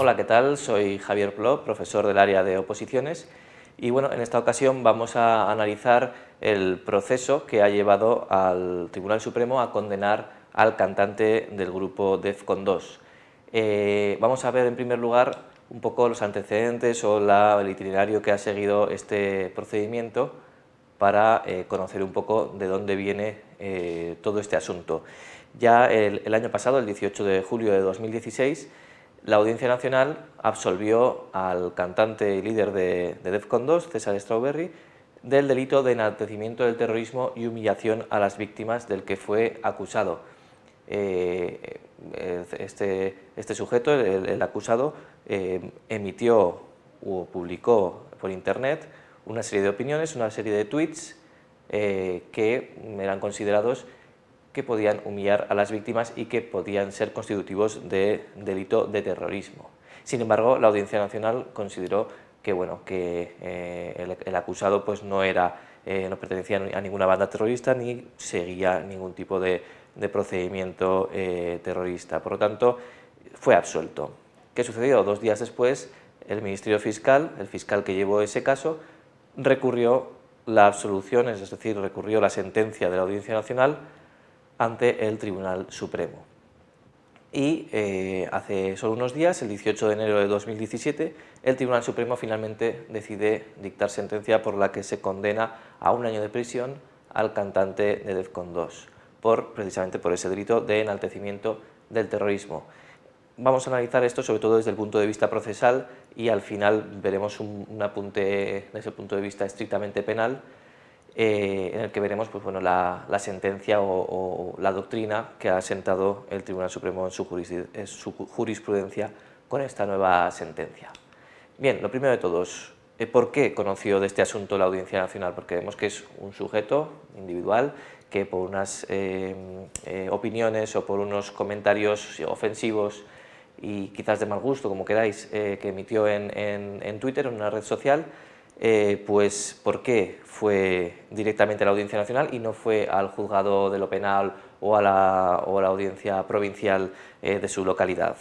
Hola, ¿qué tal? Soy Javier Pló, profesor del área de oposiciones y bueno, en esta ocasión vamos a analizar el proceso que ha llevado al Tribunal Supremo a condenar al cantante del grupo Defcon 2. Vamos a ver en primer lugar un poco los antecedentes o el itinerario que ha seguido este procedimiento para conocer un poco de dónde viene todo este asunto. Ya el año pasado, el 18 de julio de 2016, la Audiencia Nacional absolvió al cantante y líder de Defcon 2, César Strawberry, del delito de enaltecimiento del terrorismo y humillación a las víctimas del que fue acusado. Este sujeto, el acusado, emitió o publicó por internet una serie de opiniones, una serie de tweets que eran considerados que podían humillar a las víctimas y que podían ser constitutivos de delito de terrorismo. Sin embargo, la Audiencia Nacional consideró que, bueno, que el acusado pues, no pertenecía a ninguna banda terrorista ni seguía ningún tipo de procedimiento terrorista. Por lo tanto, fue absuelto. ¿Qué sucedió? 2 días después, el Ministerio Fiscal, el fiscal que llevó ese caso, recurrió la absolución, es decir, recurrió la sentencia de la Audiencia Nacional ante el Tribunal Supremo. Y hace solo unos días, el 18 de enero de 2017, el Tribunal Supremo finalmente decide dictar sentencia por la que se condena a 1 año de prisión al cantante de Defcon 2, precisamente por ese delito de enaltecimiento del terrorismo. Vamos a analizar esto sobre todo desde el punto de vista procesal y al final veremos un apunte desde el punto de vista estrictamente penal, en el que veremos pues, bueno, la sentencia o la doctrina que ha sentado el Tribunal Supremo en su jurisprudencia con esta nueva sentencia. Bien, lo primero de todos, ¿por qué conoció de este asunto la Audiencia Nacional? Porque vemos que es un sujeto individual que por unas opiniones o por unos comentarios ofensivos y quizás de mal gusto, como queráis, que emitió en Twitter, en una red social, pues ¿por qué fue directamente a la Audiencia Nacional y no fue al juzgado de lo penal o a la audiencia provincial de su localidad?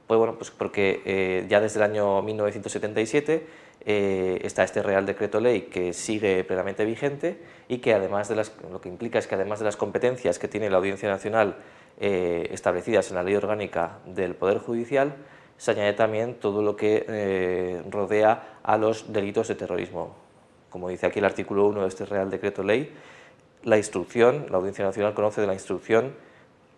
Pues bueno, pues porque ya desde el año 1977 está este Real Decreto Ley que sigue plenamente vigente y que además lo que implica es que además de las competencias que tiene la Audiencia Nacional establecidas en la Ley Orgánica del Poder Judicial, se añade también todo lo que rodea a los delitos de terrorismo. Como dice aquí el artículo 1 de este Real Decreto Ley, la Audiencia Nacional conoce de la instrucción,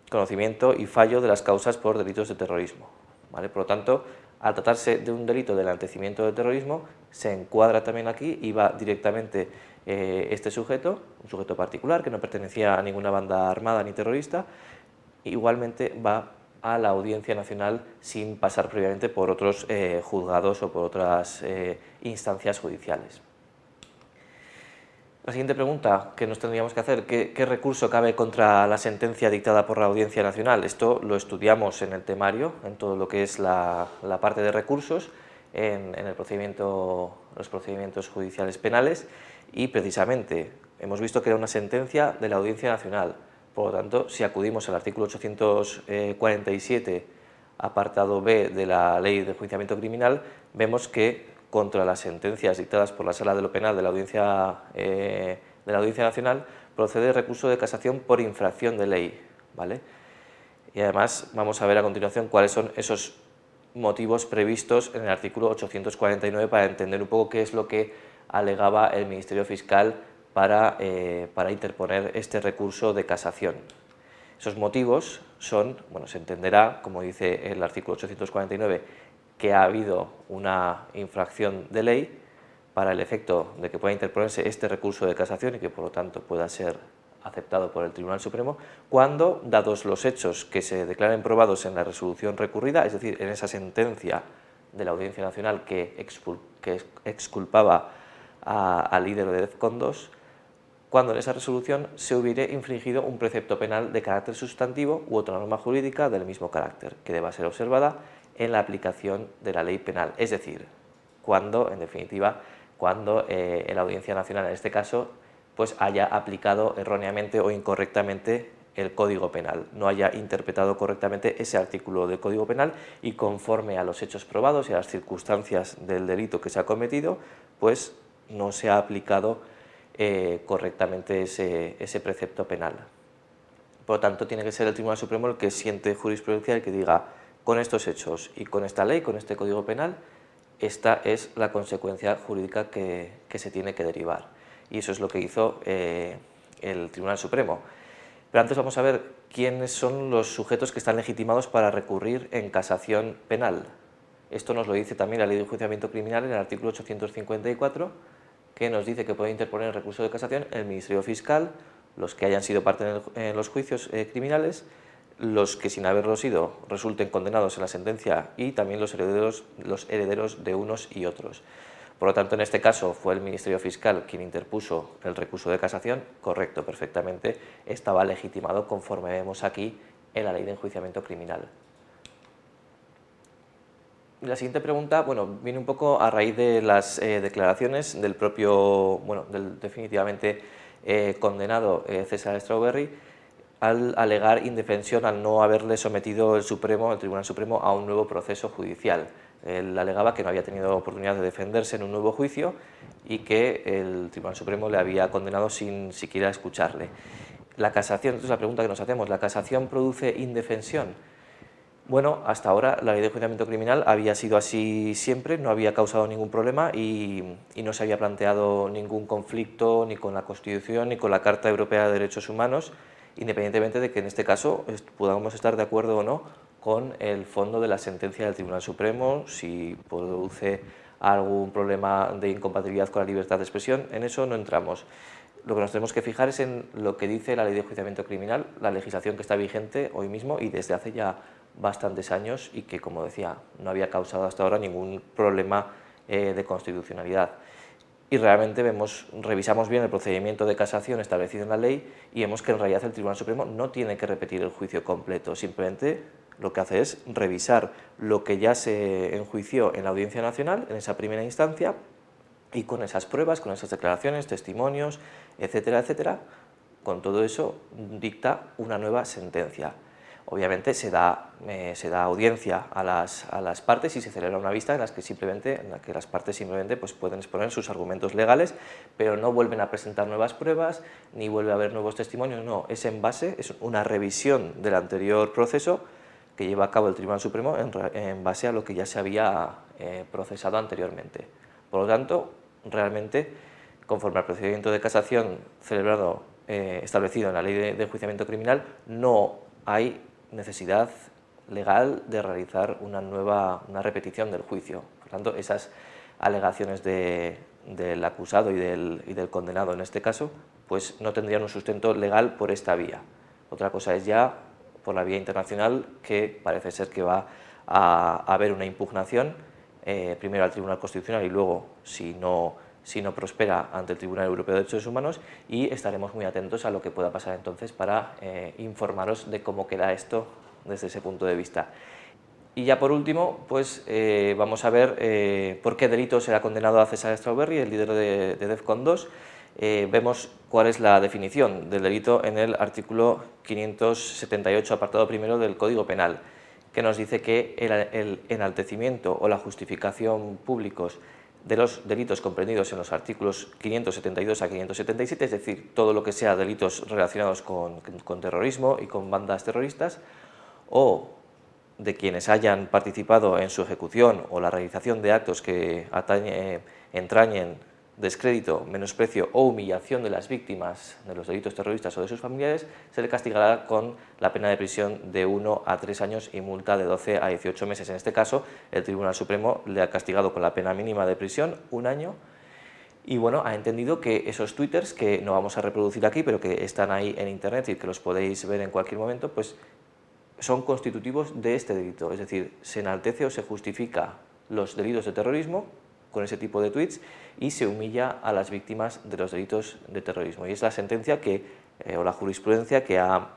conocimiento y fallo de las causas por delitos de terrorismo. ¿Vale? Por lo tanto, al tratarse de un delito de enaltecimiento del terrorismo, se encuadra también aquí y va directamente este sujeto, un sujeto particular que no pertenecía a ninguna banda armada ni terrorista, igualmente va a la Audiencia Nacional sin pasar previamente por otros juzgados o por otras instancias judiciales. La siguiente pregunta que nos tendríamos que hacer, ¿qué recurso cabe contra la sentencia dictada por la Audiencia Nacional? Esto lo estudiamos en el temario, en todo lo que es la parte de recursos, en los procedimientos judiciales penales, y precisamente hemos visto que era una sentencia de la Audiencia Nacional. Por lo tanto, si acudimos al artículo 847, apartado B de la Ley de Enjuiciamiento Criminal, vemos que contra las sentencias dictadas por la Sala de lo Penal de la Audiencia Nacional procede recurso de casación por infracción de ley, ¿vale? Y además vamos a ver a continuación cuáles son esos motivos previstos en el artículo 849 para entender un poco qué es lo que alegaba el Ministerio Fiscal para interponer este recurso de casación. Esos motivos son, bueno, se entenderá, como dice el artículo 849, que ha habido una infracción de ley para el efecto de que pueda interponerse este recurso de casación y que por lo tanto pueda ser aceptado por el Tribunal Supremo, cuando, dados los hechos que se declaren probados en la resolución recurrida, es decir, en esa sentencia de la Audiencia Nacional que exculpaba al líder de Defcon 2, cuando en esa resolución se hubiere infringido un precepto penal de carácter sustantivo u otra norma jurídica del mismo carácter, que deba ser observada en la aplicación de la ley penal. Es decir, cuando, en definitiva, la Audiencia Nacional, en este caso, pues haya aplicado erróneamente o incorrectamente el Código Penal, no haya interpretado correctamente ese artículo del Código Penal y conforme a los hechos probados y a las circunstancias del delito que se ha cometido, pues no se ha aplicado correctamente ese precepto penal. Por lo tanto, tiene que ser el Tribunal Supremo el que siente jurisprudencia y que diga, con estos hechos y con esta ley, con este Código Penal, esta es la consecuencia jurídica que se tiene que derivar. Y eso es lo que hizo el Tribunal Supremo. Pero antes vamos a ver quiénes son los sujetos que están legitimados para recurrir en casación penal. Esto nos lo dice también la Ley de Enjuiciamiento Criminal en el artículo 854, que nos dice que puede interponer recurso de casación el Ministerio Fiscal, los que hayan sido parte en los juicios criminales, los que sin haberlo sido resulten condenados en la sentencia y también los herederos de unos y otros. Por lo tanto, en este caso fue el Ministerio Fiscal quien interpuso el recurso de casación, correcto, perfectamente, estaba legitimado conforme vemos aquí en la Ley de Enjuiciamiento Criminal. La siguiente pregunta, bueno, viene un poco a raíz de las declaraciones del propio, bueno, del definitivamente condenado César Strawberry, al alegar indefensión al no haberle sometido el Tribunal Supremo a un nuevo proceso judicial. Él alegaba que no había tenido oportunidad de defenderse en un nuevo juicio y que el Tribunal Supremo le había condenado sin siquiera escucharle. La casación, entonces la pregunta que nos hacemos, ¿la casación produce indefensión? Bueno, hasta ahora la Ley de Enjuiciamiento Criminal había sido así siempre, no había causado ningún problema y no se había planteado ningún conflicto ni con la Constitución ni con la Carta Europea de Derechos Humanos, independientemente de que en este caso podamos estar de acuerdo o no con el fondo de la sentencia del Tribunal Supremo, si produce algún problema de incompatibilidad con la libertad de expresión, en eso no entramos. Lo que nos tenemos que fijar es en lo que dice la Ley de Enjuiciamiento Criminal, la legislación que está vigente hoy mismo y desde hace ya bastantes años y que, como decía, no había causado hasta ahora ningún problema de constitucionalidad. Y realmente revisamos bien el procedimiento de casación establecido en la ley y vemos que en realidad el Tribunal Supremo no tiene que repetir el juicio completo, simplemente lo que hace es revisar lo que ya se enjuició en la Audiencia Nacional, en esa primera instancia, y con esas pruebas, con esas declaraciones, testimonios, etcétera, etcétera, con todo eso dicta una nueva sentencia. Obviamente se da audiencia a las partes y se celebra una vista en la que las partes simplemente pues, pueden exponer sus argumentos legales, pero no vuelven a presentar nuevas pruebas, ni vuelve a haber nuevos testimonios, no, es una revisión del anterior proceso que lleva a cabo el Tribunal Supremo en base a lo que ya se había procesado anteriormente. Por lo tanto, realmente, conforme al procedimiento de casación establecido en la Ley de Enjuiciamiento Criminal, no hay necesidad legal de realizar una repetición del juicio. Por tanto, esas alegaciones del acusado y del condenado en este caso, pues no tendrían un sustento legal por esta vía. Otra cosa es ya por la vía internacional, que parece ser que va a haber una impugnación, primero al Tribunal Constitucional y luego, si no prospera, ante el Tribunal Europeo de Derechos Humanos, y estaremos muy atentos a lo que pueda pasar entonces para informaros de cómo queda esto desde ese punto de vista. Y ya por último, pues vamos a ver por qué delito será condenado a César Strawberry, el líder de DEFCON 2. Vemos cuál es la definición del delito en el artículo 578, apartado primero del Código Penal, que nos dice que el enaltecimiento o la justificación públicos de los delitos comprendidos en los artículos 572 a 577, es decir, todo lo que sea delitos relacionados con terrorismo y con bandas terroristas, o de quienes hayan participado en su ejecución o la realización de actos que entrañen descrédito, menosprecio o humillación de las víctimas de los delitos terroristas o de sus familiares, se le castigará con la pena de prisión de 1 a 3 años y multa de 12 a 18 meses. En este caso, el Tribunal Supremo le ha castigado con la pena mínima de prisión, 1 año, y bueno, ha entendido que esos twitters, que no vamos a reproducir aquí, pero que están ahí en internet y que los podéis ver en cualquier momento, pues son constitutivos de este delito, es decir, se enaltece o se justifica los delitos de terrorismo con ese tipo de tweets y se humilla a las víctimas de los delitos de terrorismo. Y es la sentencia o la jurisprudencia que ha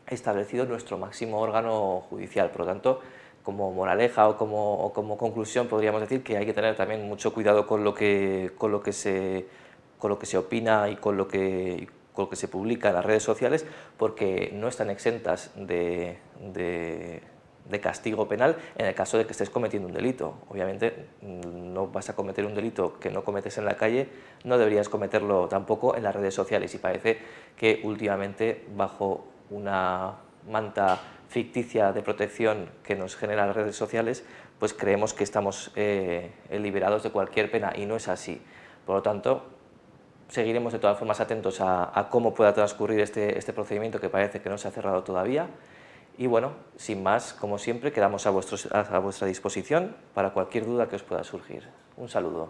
establecido nuestro máximo órgano judicial. Por lo tanto, como moraleja o como conclusión podríamos decir que hay que tener también mucho cuidado con lo que se opina y con lo que con lo que se publica en las redes sociales, porque no están exentas de castigo penal en el caso de que estés cometiendo un delito. Obviamente no vas a cometer un delito que no cometes en la calle, no deberías cometerlo tampoco en las redes sociales, y parece que últimamente, bajo una manta ficticia de protección que nos generan las redes sociales, pues creemos que estamos liberados de cualquier pena, y no es así. Por lo tanto, seguiremos de todas formas atentos a cómo pueda transcurrir este procedimiento, que parece que no se ha cerrado todavía. Y bueno, sin más, como siempre, quedamos a vuestra disposición para cualquier duda que os pueda surgir. Un saludo.